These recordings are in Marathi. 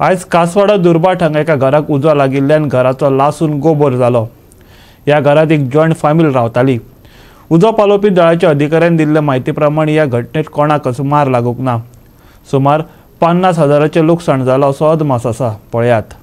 आज कासवाडा दुर्बाट हांगा एका घराक उजो लागिल्ल्यान घराचो लासून गोबोर जालो। ह्या घरात एक जॉयंट फॅमिली रावताली। उजो पालोवपी दळाच्या अधिकाऱ्यान दिल्ले म्हायती प्रमाण ह्या घटनेत कोणाकच मार लागूंक ना। सुमार 50,000चे लुकसाण जालो असो अदमास आसा। पळयात।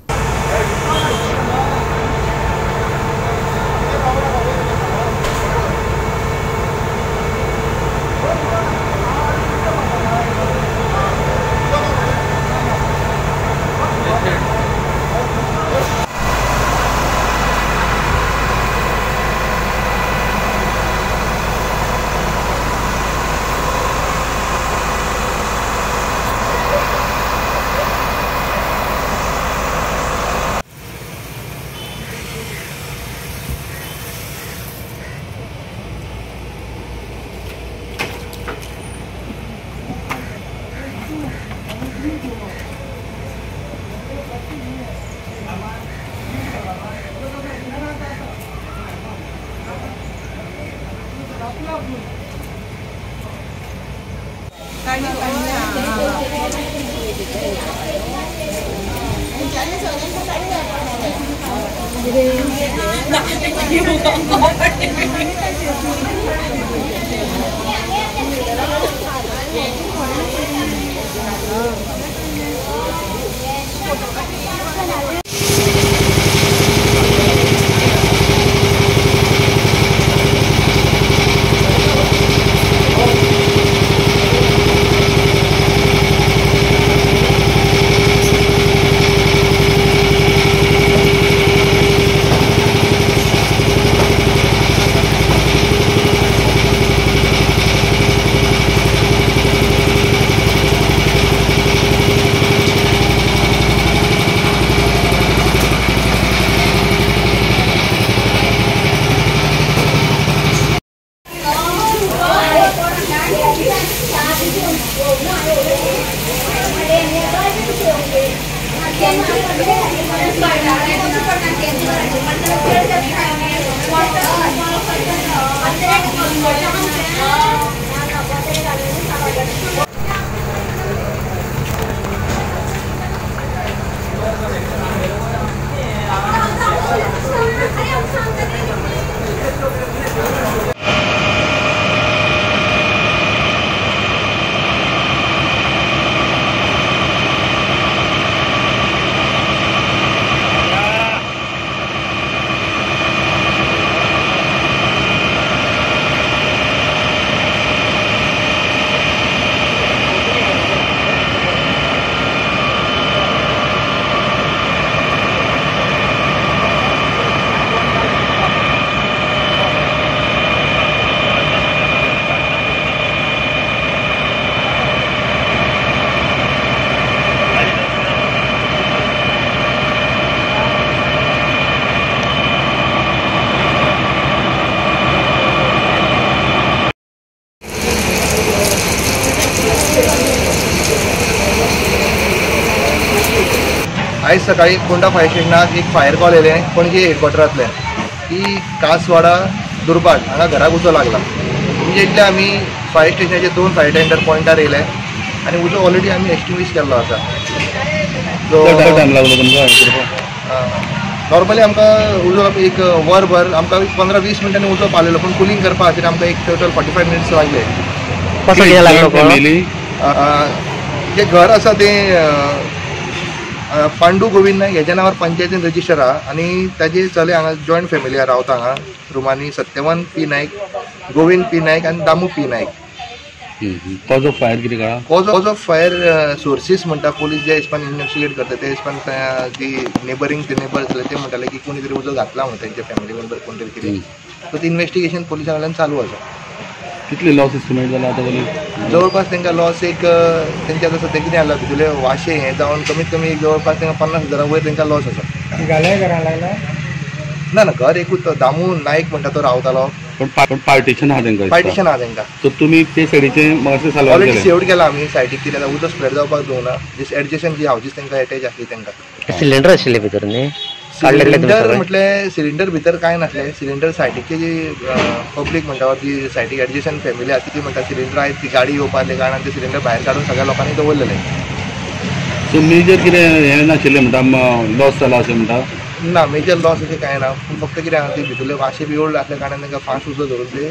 आज सकाळी फोंडा फायर स्टेशनाक एक फायर कॉल येले पणजे हेडक्वॉटरांतल्यान की कासवाडा दुर्बाट हांगा घराक उजो लागला। इमिजिएटली आमी फायर स्टेशनाचे 2 फायर टेंडर पॉयंटार येयले आनी उजो ऑलरेडी आमी एक्सटिंग्विश केल्लो आसा। नॉर्मली आमकां उजो एक वरभर आमकां 15-20 मिनटांनी उजो पावलेलो, पूण कुलींग करपा खातीर आमकां एक टोटल 45 मिनिट्स लागले। जे घर आसा तें पांडू गोविंद नायक हेजे नांवार पंचायतीन रजिस्टर आहा आनी ताजे चले हांगा जॉयंट फॅमिली रावता हांगा रुमांनी सत्यवान पी नायक, गोविंद पी नायक आनी Damu P Naik. Cause of fire कितें कळ्ळां? कॉज ऑफ फायर सोर्सीस म्हणटा पुलीस जे हिसपान इन्वेस्टिगेट करता ते हिसपान जी नेबरिंग ते नेबर आसले ते म्हणटाले की कोणी तरी उजो घातला म्हणून तेंच्या फॅमिली मेंबर कोण तरी कितें, सो ती इन्वेस्टिगेशन पुलिसां कडल्यान चालू आसा। कितले लॉस एस्टिमेट जाला आतां? जवळपास तांकां लॉस एक तेंचे आतां सद्या कितें जाला भितरले वाशे हें जावन कमीत कमी जवळपास तांकां 50,000 वयर तांकां लॉस आसा। घरां लागला ना घर एकूच तो दामू नायक म्हणटा तो रावतालो, पण पार्टिशन आहा तांकां? पार्टिशन आहा तांकां। सो तुमी ते सायडीचे मातशें साल्व ऑलरेडी सेव्ड केला आमी सायडीक, कितें उदक स्प्रेड जावपाक दिवना। दिस एडजस्टन जी हावजीस तांकां अटॅच आसली तांकां सिलिंडर आशिल्ले भितर न्ही? सिलिंडर म्हटल्यार सिलिंडर भितर कांय नासलें। सिलिंडर सायडीची जी पब्लीक म्हणटा जी सायडीक एडजस्टन फॅमिली आसा ती म्हणटा सिलिंडर आयज ती गाडी येवपा कारणान ते सिलिंडर भायर काडून सगळ्या लोकांनी दवरलेले। सो मेजर कितें हें नाशिल्लें म्हणटा लॉस जाला अशें म्हणटा. ना मेजर लॉस अशें कांय ना पूण फक्त कितें आहा ती भितरले वाशे बी ओल्ड आसल्या कारणान तांकां फास्ट उजो धरून ते